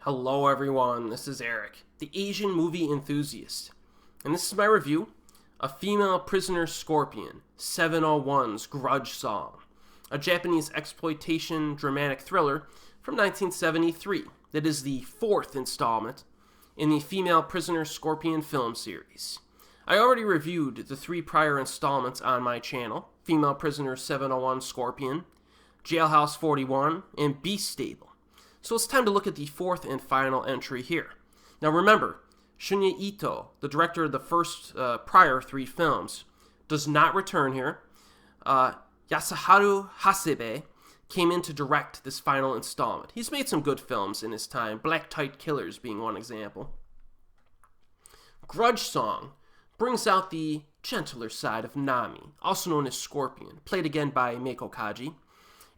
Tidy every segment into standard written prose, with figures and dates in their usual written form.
Hello everyone, this is Erik, the Asian movie enthusiast, and this is my review of Female Prisoner Scorpion, 701's Grudge Song, a Japanese exploitation dramatic thriller from 1973 that is the fourth installment in the Female Prisoner Scorpion film series. I already reviewed the three prior installments on my channel, Female Prisoner 701 Scorpion, Jailhouse 41, and Beast Stable. So it's time to look at the fourth and final entry here. Now remember, Shunya Ito, the director of the first prior three films, does not return here. Yasuharu Hasebe came in to direct this final installment. He's made some good films in his time, Black Tight Killers being one example. Grudge Song brings out the gentler side of Nami, also known as Scorpion, played again by Meiko Kaji,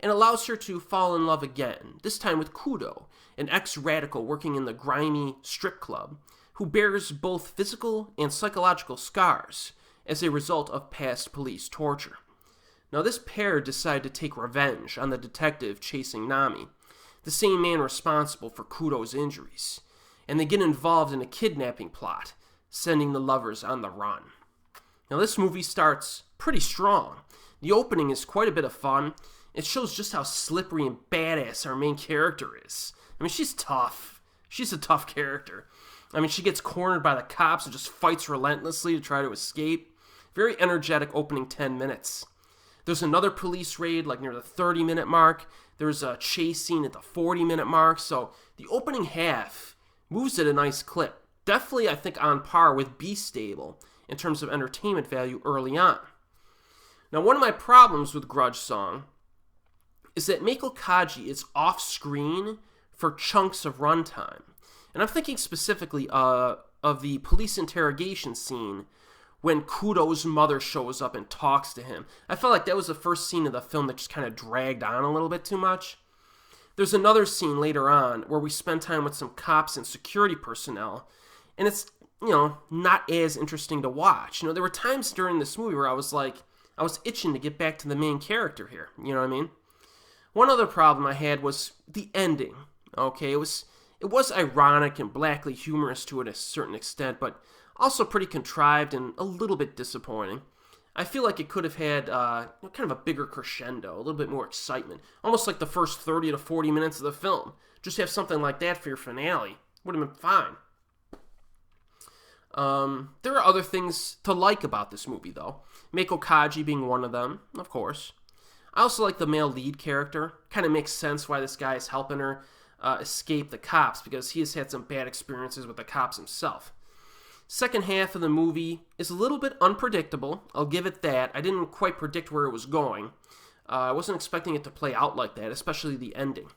and allows her to fall in love again, this time with Kudo, an ex-radical working in the grimy strip club, who bears both physical and psychological scars as a result of past police torture. Now this pair decide to take revenge on the detective chasing Nami, the same man responsible for Kudo's injuries, and they get involved in a kidnapping plot, sending the lovers on the run. Now this movie starts pretty strong. The opening is quite a bit of fun. It shows just how slippery and badass our main character is. I mean, she's tough. She's a tough character. I mean, she gets cornered by the cops and just fights relentlessly to try to escape. Very energetic opening 10 minutes. There's another police raid like near the 30-minute mark. There's a chase scene at the 40-minute mark. So the opening half moves at a nice clip. Definitely, I think, on par with Beast Stable in terms of entertainment value early on. Now, one of my problems with Grudge Song is that Meiko Kaji is off-screen for chunks of runtime. And I'm thinking specifically of the police interrogation scene when Kudo's mother shows up and talks to him. I felt like that was the first scene of the film that just kind of dragged on a little bit too much. There's another scene later on where we spend time with some cops and security personnel, and it's, not as interesting to watch. There were times during this movie where I was itching to get back to the main character here, you know what I mean? One other problem I had was the ending. Okay, it was ironic and blackly humorous to a certain extent, but also pretty contrived and a little bit disappointing. I feel like it could have had kind of a bigger crescendo, a little bit more excitement, almost like the first 30 to 40 minutes of the film. Just have something like that for your finale. Would have been fine. There are other things to like about this movie, though. Meiko Kaji being one of them, of course. I also like the male lead character. Kind of makes sense why this guy is helping her escape the cops, because he has had some bad experiences with the cops himself. Second half of the movie is a little bit unpredictable. I'll give it that. I didn't quite predict where it was going. I wasn't expecting it to play out like that, especially the ending.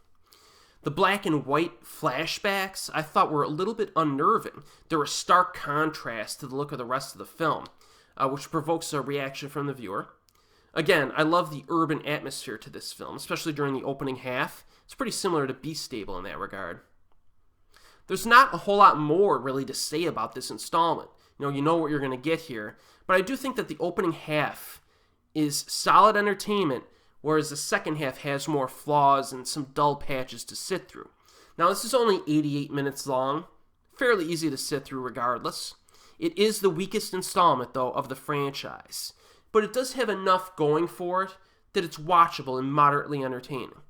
The black and white flashbacks I thought were a little bit unnerving. They're a stark contrast to the look of the rest of the film, which provokes a reaction from the viewer. Again, I love the urban atmosphere to this film, especially during the opening half. It's pretty similar to Beast Stable in that regard. There's not a whole lot more really to say about this installment. You know what you're going to get here. But I do think that the opening half is solid entertainment, whereas the second half has more flaws and some dull patches to sit through. Now, this is only 88 minutes long. Fairly easy to sit through regardless. It is the weakest installment, though, of the franchise. But it does have enough going for it that it's watchable and moderately entertaining.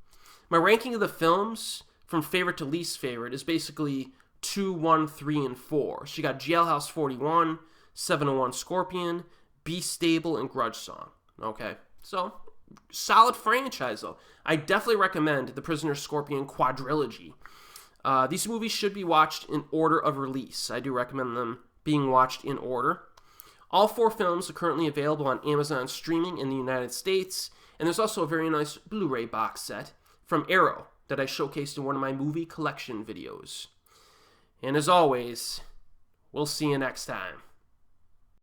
My ranking of the films, from favorite to least favorite, is basically 2, 1, 3, and 4. So you got Jailhouse 41, 701 Scorpion, Beast Stable, and Grudge Song. Okay, so solid franchise, though. I definitely recommend the Prisoner Scorpion quadrilogy. These movies should be watched in order of release. I do recommend them being watched in order. All four films are currently available on Amazon streaming in the United States, and there's also a very nice Blu-ray box set from Arrow that I showcased in one of my movie collection videos. And as always, we'll see you next time.